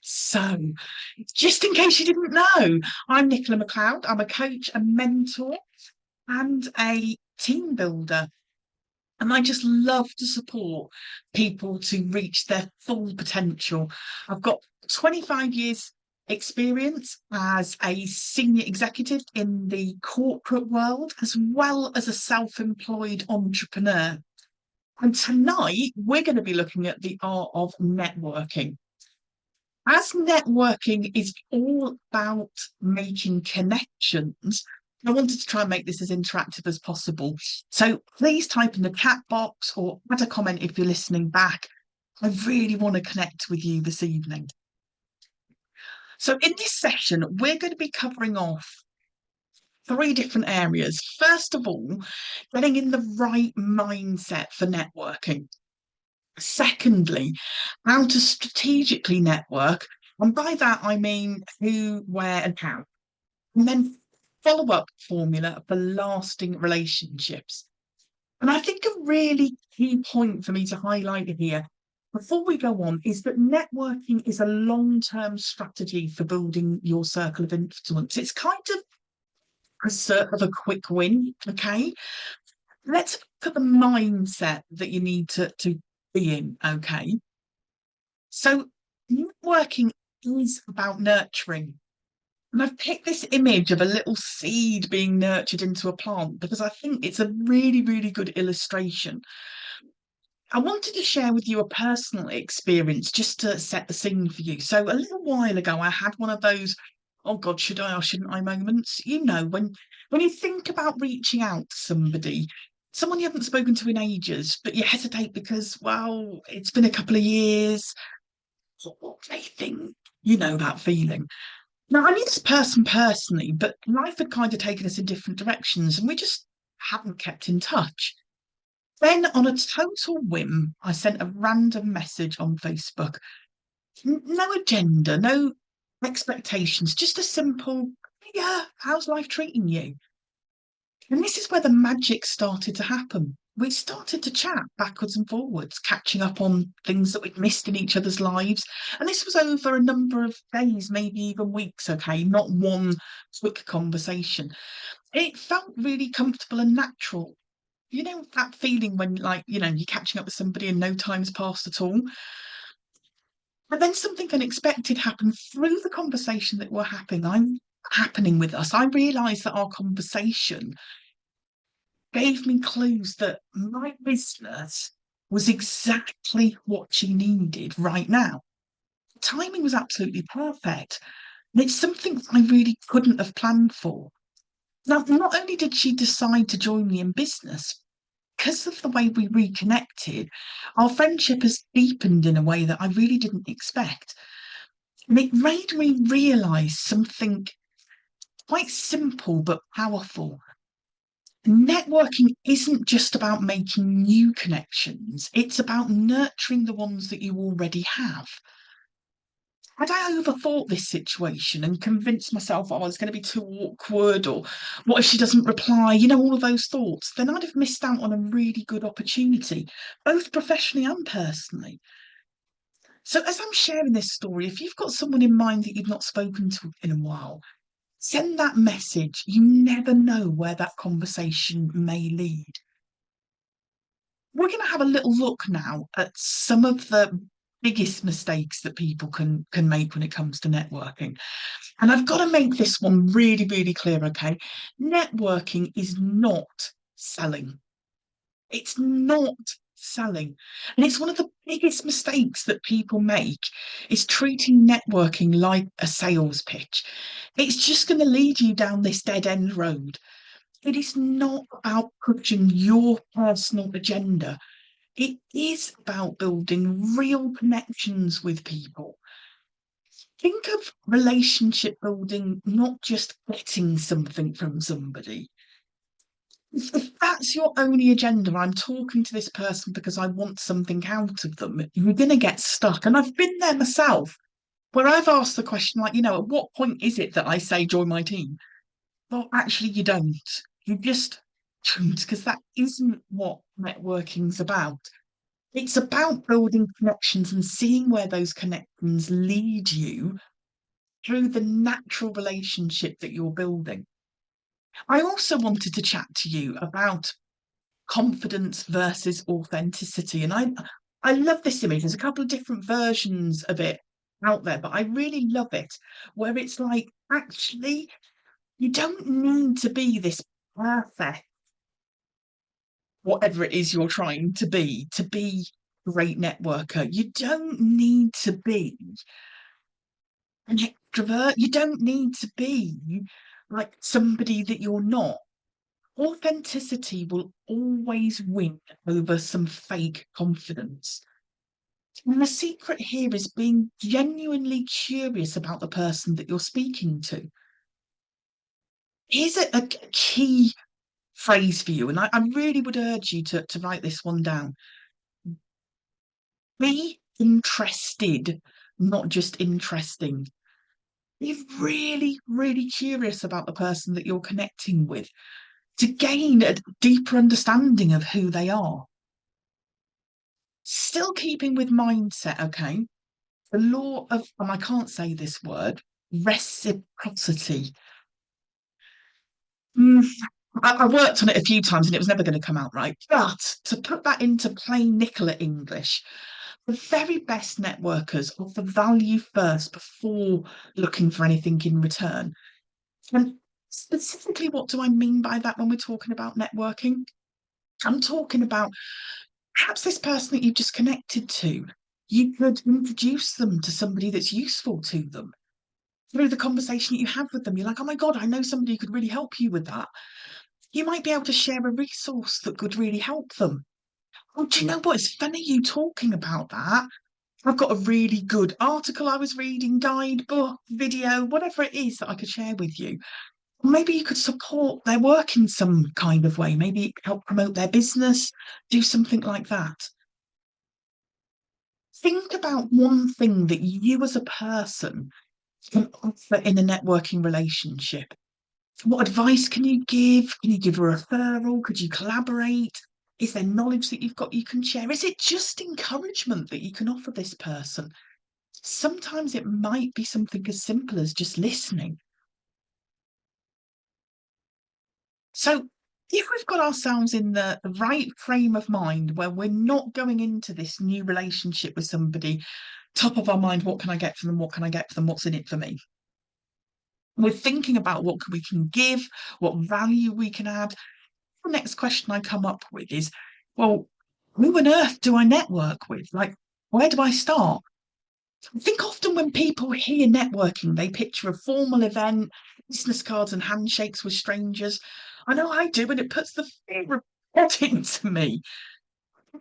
So, just in case you didn't know, I'm Nichola McLeod. I'm a coach, a mentor, and a team builder. And I just love to support people to reach their full potential. I've got 25 years experience as a senior executive in the corporate world, as well as a self-employed entrepreneur. And tonight we're going to be looking at the art of networking. As networking is all about making connections, I wanted to try and make this as interactive as possible. So please type in the chat box or add a comment if you're listening back. I really want to connect with you this evening. So in this session, we're going to be covering off three different areas. First of all, getting in the right mindset for networking. Secondly, how to strategically network. And by that, I mean who, where, and how. And then follow-up formula for lasting relationships. And I think a really key point for me to highlight here before we go on is that networking is a long-term strategy for building your circle of influence. It's kind of a sort of a quick win, okay? Let's look at the mindset that you need to be in, okay? So networking is about nurturing. And I've picked this image of a little seed being nurtured into a plant because I think it's a really, really good illustration. I wanted to share with you a personal experience just to set the scene for you. So a little while ago, I had one of those, oh God, should I or shouldn't I moments? You know, when you think about reaching out to somebody, someone you haven't spoken to in ages, but you hesitate because, well, it's been a couple of years. What do they think? You know that feeling. Now, I knew this person personally, but life had kind of taken us in different directions and we just hadn't kept in touch. Then, on a total whim, I sent a random message on Facebook. No agenda, no expectations, just a simple, yeah, how's life treating you? And this is where the magic started to happen. We started to chat backwards and forwards, catching up on things that we'd missed in each other's lives. And this was over a number of days, maybe even weeks, okay, not one quick conversation. It felt really comfortable and natural. You know, that feeling when, like, you know, you're catching up with somebody and no time's passed at all. But then something unexpected happened through the conversation that we're happening with us. I realised that our conversation gave me clues that my business was exactly what she needed right now. The timing was absolutely perfect. And it's something I really couldn't have planned for. Now, not only did she decide to join me in business, because of the way we reconnected, our friendship has deepened in a way that I really didn't expect. And it made me realise something quite simple but powerful. Networking isn't just about making new connections, it's about nurturing the ones that you already have. Had I overthought this situation and convinced myself, oh, it's going to be too awkward, or what if she doesn't reply, you know, all of those thoughts, then I'd have missed out on a really good opportunity, both professionally and personally. So, as I'm sharing this story, if you've got someone in mind that you've not spoken to in a while, send that message. You never know where that conversation may lead. We're going to have a little look now at some of the biggest mistakes that people can make when it comes to networking. And I've got to make this one really, really clear, okay? Networking is not selling. It's not selling. And it's one of the biggest mistakes that people make is treating networking like a sales pitch. It's just going to lead you down this dead end road. It is not about pushing your personal agenda. It is about building real connections with people. Think of relationship building, not just getting something from somebody. If that's your only agenda, I'm talking to this person because I want something out of them, you're going to get stuck. And I've been there myself, where I've asked the question, like, you know, at what point is it that I say join my team? Well, actually, you don't. You just don't, because that isn't what networking's about. It's about building connections and seeing where those connections lead you through the natural relationship that you're building. I also wanted to chat to you about confidence versus authenticity. And I love this image. There's a couple of different versions of it out there, but I really love it, where it's like, actually, you don't need to be this perfect, whatever it is you're trying to be a great networker. You don't need to be an extrovert. You don't need to be like somebody that you're not. Authenticity will always win over some fake confidence. And the secret here is being genuinely curious about the person that you're speaking to. Here's a key phrase for you, and I really would urge you to write this one down. Be interested, not just interesting. Be really, really curious about the person that you're connecting with to gain a deeper understanding of who they are. Still keeping with mindset, okay? The law of, and I can't say this word, reciprocity. Mm, I worked on it a few times and it was never going to come out right. But to put that into plain Nichola English, the very best networkers offer value first before looking for anything in return. And specifically, what do I mean by that when we're talking about networking? I'm talking about perhaps this person that you've just connected to. You could introduce them to somebody that's useful to them. Through the conversation that you have with them, you're like, oh my God, I know somebody who could really help you with that. You might be able to share a resource that could really help them. Oh, do you know what? It's funny you talking about that. I've got a really good article I was reading, guide, book, video, whatever it is that I could share with you. Maybe you could support their work in some kind of way, maybe help promote their business, do something like that. Think about one thing that you as a person can offer in a networking relationship. What advice can you give? Can you give a referral? Could you collaborate? Is there knowledge that you've got you can share? Is it just encouragement that you can offer this person? Sometimes it might be something as simple as just listening. So if we've got ourselves in the right frame of mind where we're not going into this new relationship with somebody, top of our mind, what can I get for them? What can I get for them? What's in it for me? We're thinking about what we can give, what value we can add. The next question I come up with is, well, who on earth do I network with? Like, where do I start? I think often when people hear networking, they picture a formal event, business cards and handshakes with strangers. I know I do, and it puts the fear of God into me.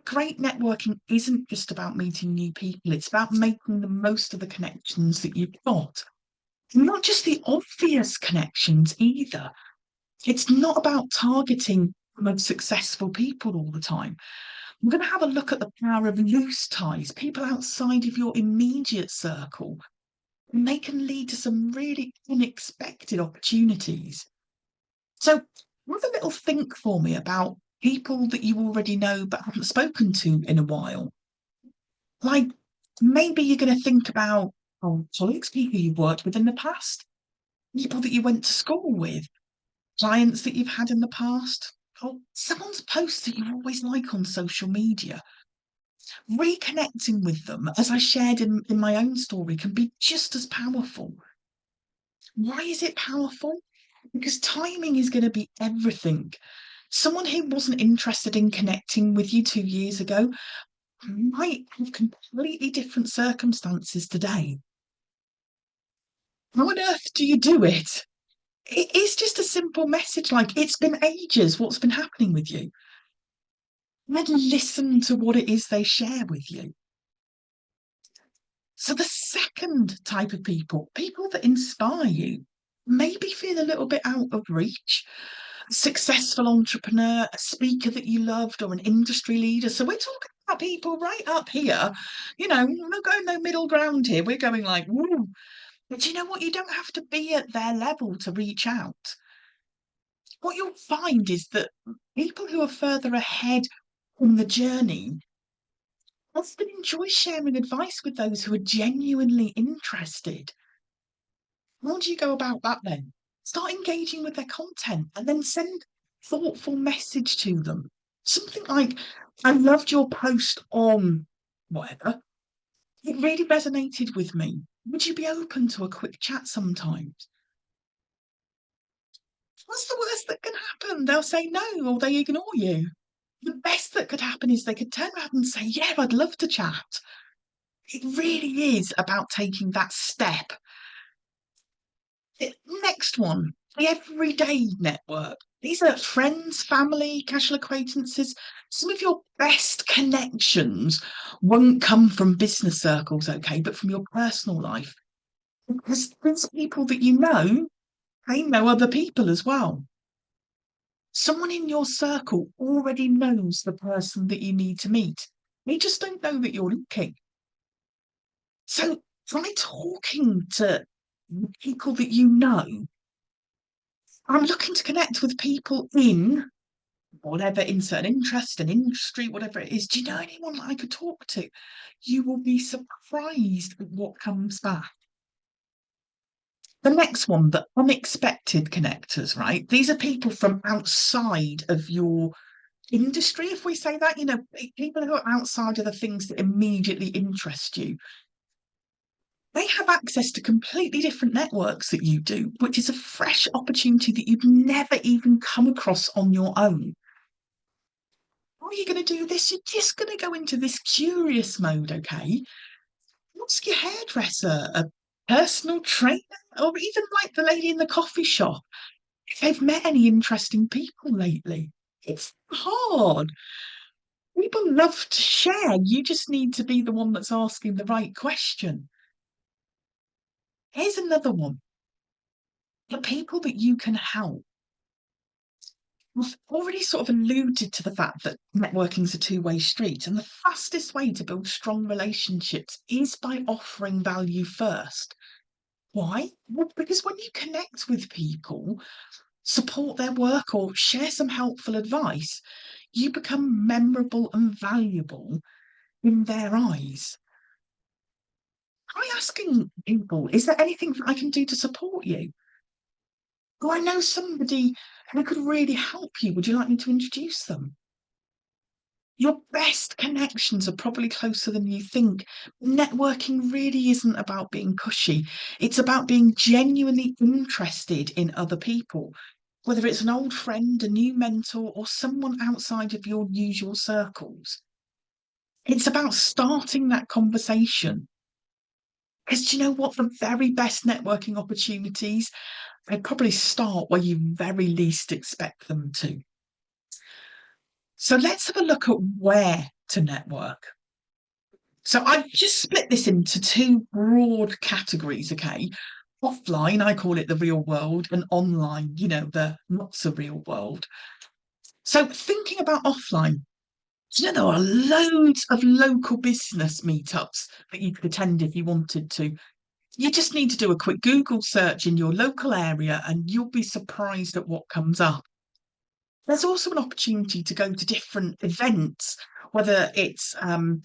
Great networking isn't just about meeting new people, it's about making the most of the connections that you've got. Not just the obvious connections either. It's not about targeting the most successful people all the time. We're going to have a look at the power of loose ties, people outside of your immediate circle. And they can lead to some really unexpected opportunities. So, have a little think for me about people that you already know but haven't spoken to in a while. Like, maybe you're going to think about colleagues, people you've worked with in the past, people that you went to school with, clients that you've had in the past, or someone's post that you always like on social media. Reconnecting with them, as I shared in my own story, can be just as powerful. Why is it powerful? Because timing is going to be everything. Someone who wasn't interested in connecting with you 2 years ago might have completely different circumstances today. How on earth do you do it? It is just a simple message like, it's been ages, what's been happening with you? Then listen to what it is they share with you. So the second type of people, people that inspire you, maybe feel a little bit out of reach. A successful entrepreneur, a speaker that you loved, or an industry leader. So we're talking about people right up here. You know, we're not going no middle ground here. We're going like, woo. But you know what? You don't have to be at their level to reach out. What you'll find is that people who are further ahead on the journey often enjoy sharing advice with those who are genuinely interested. How do you go about that then? Start engaging with their content and then send thoughtful message to them. Something like, I loved your post on whatever. It really resonated with me. Would you be open to a quick chat sometimes? What's the worst that can happen? They'll say no or they ignore you. The best that could happen is they could turn around and say, yeah, I'd love to chat. It really is about taking that step. Next one, the everyday network. These are friends, family, casual acquaintances. Some of your best connections won't come from business circles, okay, but from your personal life. Because there's people that you know, they know other people as well. Someone in your circle already knows the person that you need to meet. They just don't know that you're looking. So try talking to people that you know. I'm looking to connect with people in whatever, insert an interest, an industry, whatever it is. Do you know anyone that I could talk to? You will be surprised at what comes back. The next one, the unexpected connectors, right? These are people from outside of your industry, if we say that, people who are outside of the things that immediately interest you. They have access to completely different networks that you do, which is a fresh opportunity that you'd never even come across on your own. How are you going to do this? You're just going to go into this curious mode, okay? Ask your hairdresser, a personal trainer, or even like the lady in the coffee shop if they've met any interesting people lately. It's hard. People love to share. You just need to be the one that's asking the right question. Here's another one. The people that you can help. We've already sort of alluded to the fact that networking is a two-way street, and the fastest way to build strong relationships is by offering value first. Why? Well, because when you connect with people, support their work, or share some helpful advice, you become memorable and valuable in their eyes. Try asking people, is there anything that I can do to support you? Oh, I know somebody who could really help you. Would you like me to introduce them? Your best connections are probably closer than you think. Networking really isn't about being pushy. It's about being genuinely interested in other people, whether it's an old friend, a new mentor, or someone outside of your usual circles. It's about starting that conversation. Because do you know what? The very best networking opportunities, they probably start where you very least expect them to. So let's have a look at where to network. So I've just split this into two broad categories, okay? Offline, I call it the real world, and online, the not so real world. So thinking about offline, there are loads of local business meetups that you could attend if you wanted to. You just need to do a quick Google search in your local area and you'll be surprised at what comes up. There's also an opportunity to go to different events, whether it's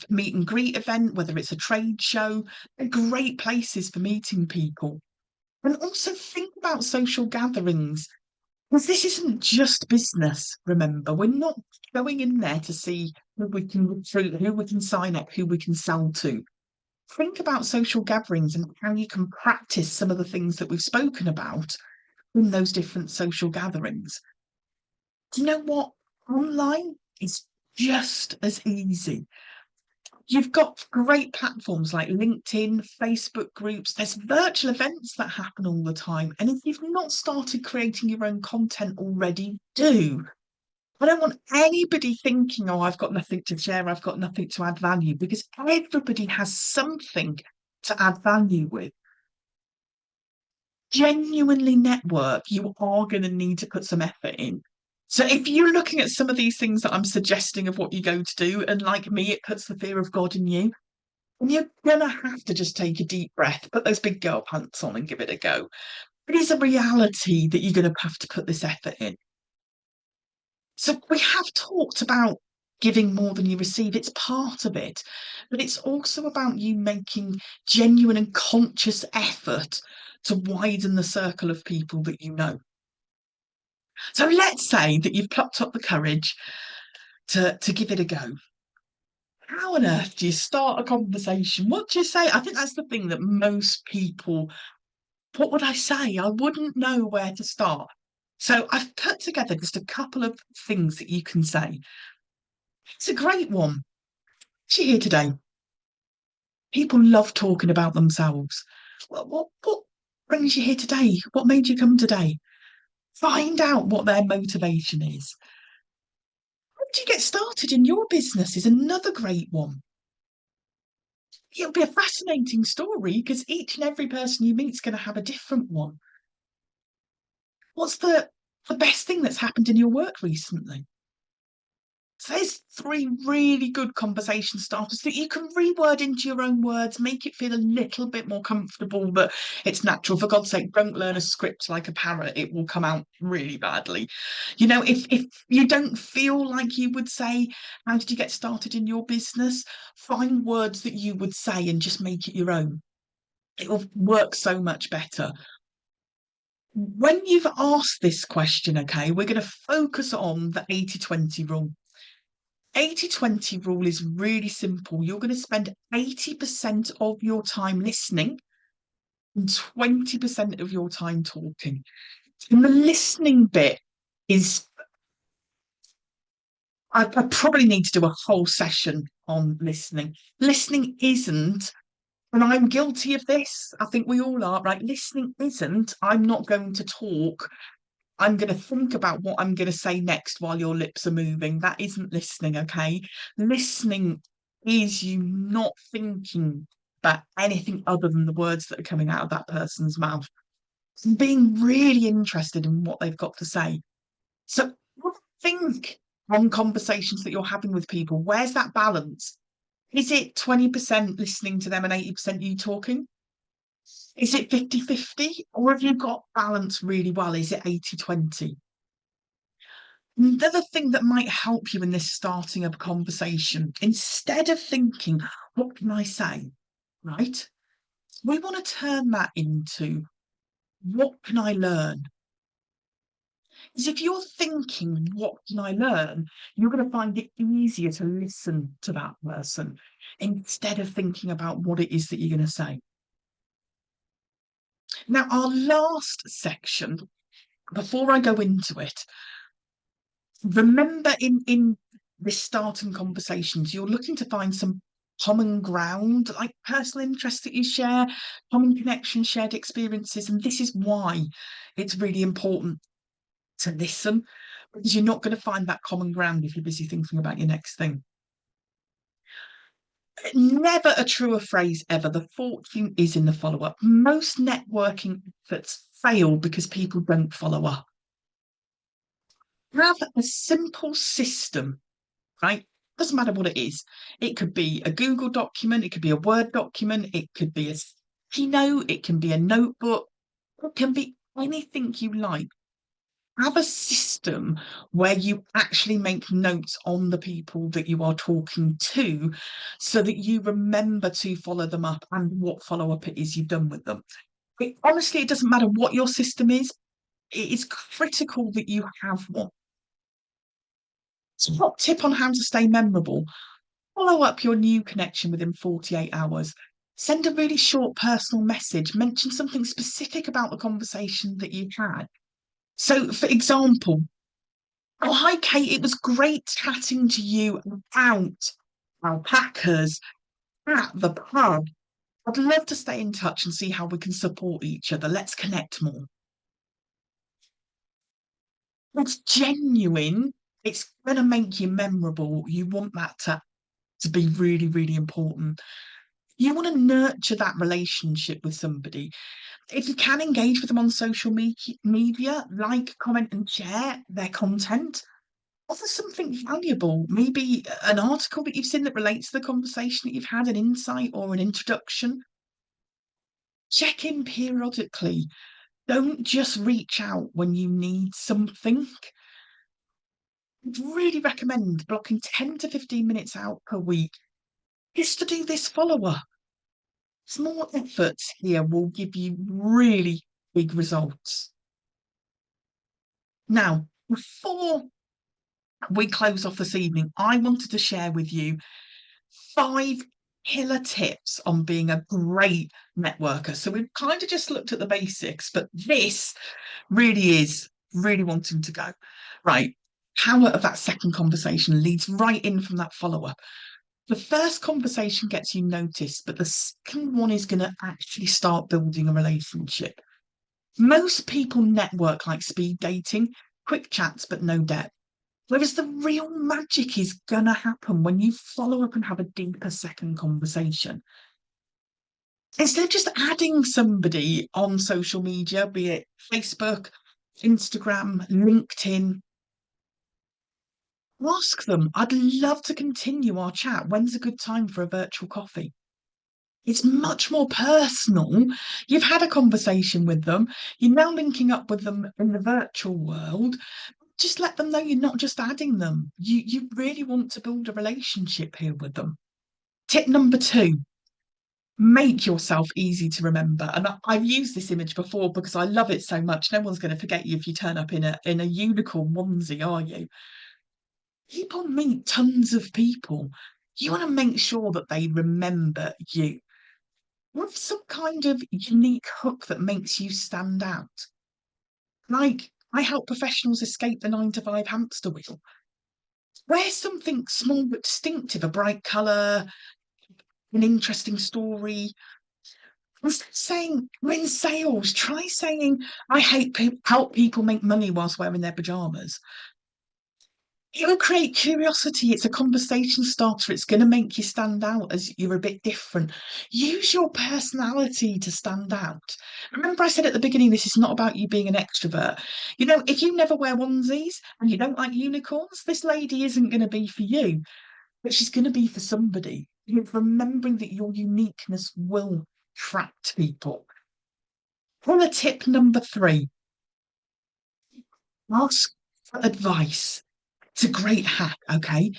meet and greet event, whether it's a trade show. They're great places for meeting people. And also think about social gatherings, because this isn't just business, remember. We're not going in there to see who we can recruit, who we can sign up, who we can sell to. Think about social gatherings and how you can practice some of the things that we've spoken about in those different social gatherings. Do you know what? Online is just as easy. You've got great platforms like LinkedIn, Facebook groups. There's virtual events that happen all the time. And if you've not started creating your own content already, do. I don't want anybody thinking, oh, I've got nothing to share, I've got nothing to add value, because everybody has something to add value with. Genuinely network, you are going to need to put some effort in. So if you're looking at some of these things that I'm suggesting of what you go to do, and like me, it puts the fear of God in you, and you're going to have to just take a deep breath, put those big girl pants on and give it a go. It is a reality that you're going to have to put this effort in. So we have talked about giving more than you receive. It's part of it, but it's also about you making genuine and conscious effort to widen the circle of people that you know. So let's say that you've plucked up the courage to give it a go. How on earth do you start a conversation? What do you say? I think that's the thing that most people, what would I say? I wouldn't know where to start. So I've put together just a couple of things that you can say. It's a great one. She's here today. People love talking about themselves. What brings you here today? What made you come today? Find out what their motivation is. How did you get started in your business is another great one. It'll be a fascinating story because each and every person you meet is going to have a different one. What's the best thing that's happened in your work recently? So there's three really good conversation starters that you can reword into your own words, make it feel a little bit more comfortable, but it's natural. For God's sake, don't learn a script like a parrot. It will come out really badly. You know, if you don't feel like you would say, how did you get started in your business? Find words that you would say and just make it your own. It will work so much better. When you've asked this question, okay, we're going to focus on the 80-20 rule. 80-20 rule is really simple. You're going to spend 80% of your time listening and 20% of your time talking. And the listening bit is, I probably need to do a whole session on listening. Listening isn't, and I'm guilty of this, I think we all are, right? Listening isn't, I'm not going to talk. I'm going to think about what I'm going to say next while your lips are moving. That isn't listening, okay? Listening is you not thinking about anything other than the words that are coming out of that person's mouth. And being really interested in what they've got to say. So think on conversations that you're having with people. Where's that balance? Is it 20% listening to them and 80% you talking? Is it 50-50? Or have you got balance really well? Is it 80-20? The other thing that might help you in this starting of a conversation, instead of thinking, what can I say? Right? We want to turn that into, what can I learn? Because if you're thinking, what can I learn? You're going to find it easier to listen to that person instead of thinking about what it is that you're going to say. Now, our last section, before I go into it, remember in this starting conversations, you're looking to find some common ground, like personal interests that you share, common connections, shared experiences. And this is why it's really important to listen, because you're not going to find that common ground if you're busy thinking about your next thing. Never a truer phrase ever. The fortune is in the follow-up. Most networking efforts fail because people don't follow up. Have a simple system, right? Doesn't matter what it is. It could be a Google document, it could be a Word document, it could be a keynote, it can be a notebook, it can be anything you like. Have a system where you actually make notes on the people that you are talking to so that you remember to follow them up and what follow-up it is you've done with them. Honestly, it doesn't matter what your system is. It is critical that you have one. So, top tip on how to stay memorable: follow up your new connection within 48 hours. Send a really short personal message. Mention something specific about the conversation that you had. So, for example, oh, hi, Kate, it was great chatting to you about alpacas at the pub. I'd love to stay in touch and see how we can support each other. Let's connect more. It's genuine. It's going to make you memorable. You want that to be really, really important. You want to nurture that relationship with somebody. If you can engage with them on social media, like, comment, and share their content. Offer something valuable, maybe an article that you've seen that relates to the conversation that you've had, an insight or an introduction. Check in periodically. Don't just reach out when you need something. I'd really recommend blocking 10 to 15 minutes out per week just to do this follow-up. Small efforts here will give you really big results. Now, before we close off this evening, I wanted to share with you 5 killer tips on being a great networker. So we've kind of just looked at the basics, but this really is really wanting to go. Right. Power of that second conversation leads right in from that follow-up. The first conversation gets you noticed, but the second one is going to actually start building a relationship. Most people network like speed dating, quick chats, but no depth. Whereas the real magic is going to happen when you follow up and have a deeper second conversation. Instead of just adding somebody on social media, be it Facebook, Instagram, LinkedIn, ask them, I'd love to continue our chat. When's a good time for a virtual coffee? It's much more personal. You've had a conversation with them. You're now linking up with them in the virtual world. Just let them know you're not just adding them. You really want to build a relationship here with them. Tip number 2, make yourself easy to remember. And I've used this image before because I love it so much. No one's going to forget you if you turn up in a unicorn onesie, are you? People meet tons of people. You want to make sure that they remember you with some kind of unique hook that makes you stand out. Like, I help professionals escape the 9 to 5 hamster wheel. Wear something small but distinctive, a bright colour, an interesting story. Instead of saying, we're in sales, try saying, I help people make money whilst wearing their pyjamas. It'll create curiosity. It's a conversation starter. It's going to make you stand out as you're a bit different. Use your personality to stand out. Remember, I said at the beginning, this is not about you being an extrovert. You know, if you never wear onesies and you don't like unicorns, this lady isn't going to be for you, but she's going to be for somebody. You're remembering that your uniqueness will attract people. On a tip number 3, ask for advice. It's a great hack, okay?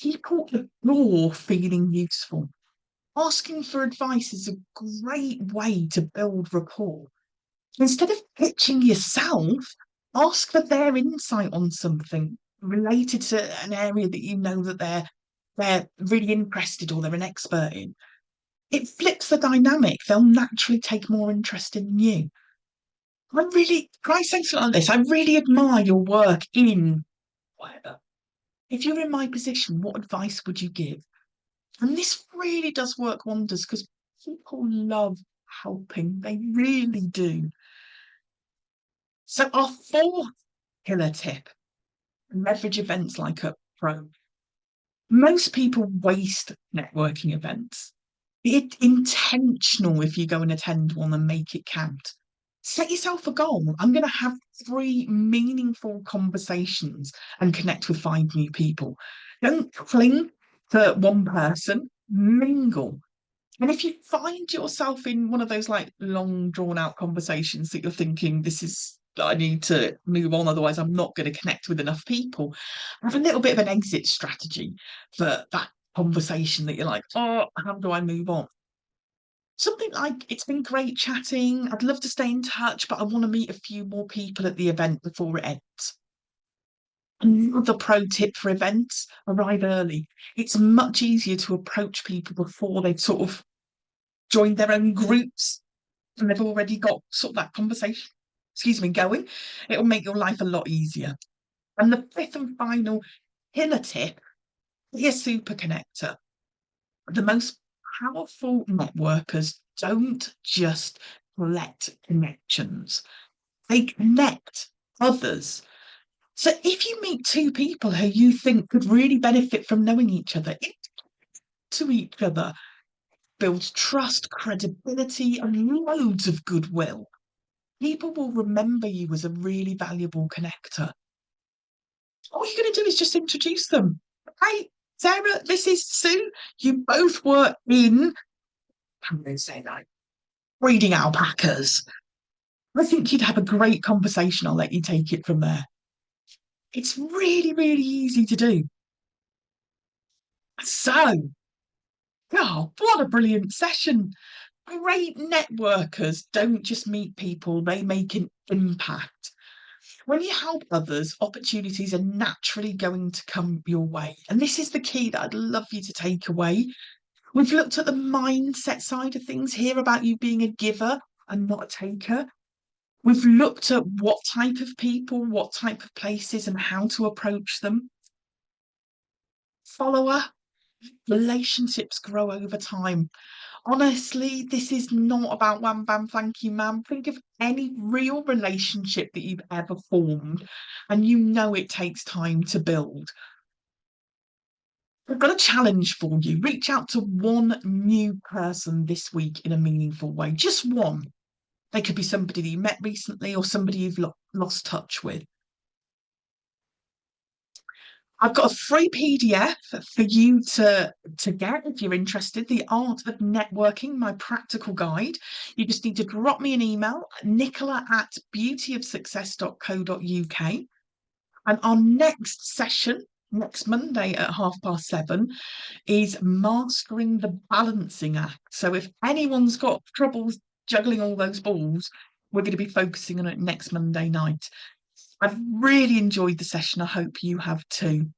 People adore feeling useful. Asking for advice is a great way to build rapport. Instead of pitching yourself, ask for their insight on something related to an area that you know that they're really interested or they're an expert in. It flips the dynamic. They'll naturally take more interest in you. I really, try saying something like this. I really admire your work in whatever. If you're in my position, what advice would you give? And this really does work wonders because people love helping. They really do. So our 4th killer tip, leverage events like a pro. Most people waste networking events. Be intentional if you go and attend one and make it count. Set yourself a goal. I'm going to have 3 meaningful conversations and connect with 5 new people. Don't cling to one person, mingle. And if you find yourself in one of those like long drawn out conversations that you're thinking, I need to move on, otherwise I'm not going to connect with enough people, have a little bit of an exit strategy for that conversation that you're like, oh, how do I move on? Something like, it's been great chatting. I'd love to stay in touch, but I want to meet a few more people at the event before it ends. Another pro tip for events, arrive early. It's much easier to approach people before they've sort of joined their own groups and they've already got sort of that conversation, going. It'll make your life a lot easier. And the 5th and final killer tip, be a super connector. The most powerful networkers don't just collect connections, they connect others. So if you meet 2 people who you think could really benefit from knowing each other, to each other, builds trust, credibility, and loads of goodwill. People will remember you as a really valuable connector. All you're going to do is just introduce them. Hey, Sarah, this is Sue. You both work in, I'm going to say that, breeding alpacas. I think you'd have a great conversation. I'll let you take it from there. It's really, really easy to do. So, oh, what a brilliant session. Great networkers don't just meet people, they make an impact. When you help others, opportunities are naturally going to come your way. And this is the key that I'd love you to take away. We've looked at the mindset side of things here about you being a giver and not a taker. We've looked at what type of people, what type of places, and how to approach them. Follower, relationships grow over time. Honestly, this is not about wham bam thank you ma'am. Think of any real relationship that you've ever formed, and you know it takes time to build. I've got a challenge for you. Reach out to one new person this week in a meaningful way. Just one. They could be somebody that you met recently or somebody you've lost touch with. I've got a free PDF for you to get if you're interested. The Art of Networking, my practical guide. You just need to drop me an email, nichola@beautyofsuccess.co.uk. And our next session, next Monday at 7:30, is mastering the balancing act. So if anyone's got troubles juggling all those balls, we're going to be focusing on it next Monday night. I've really enjoyed the session. I hope you have too.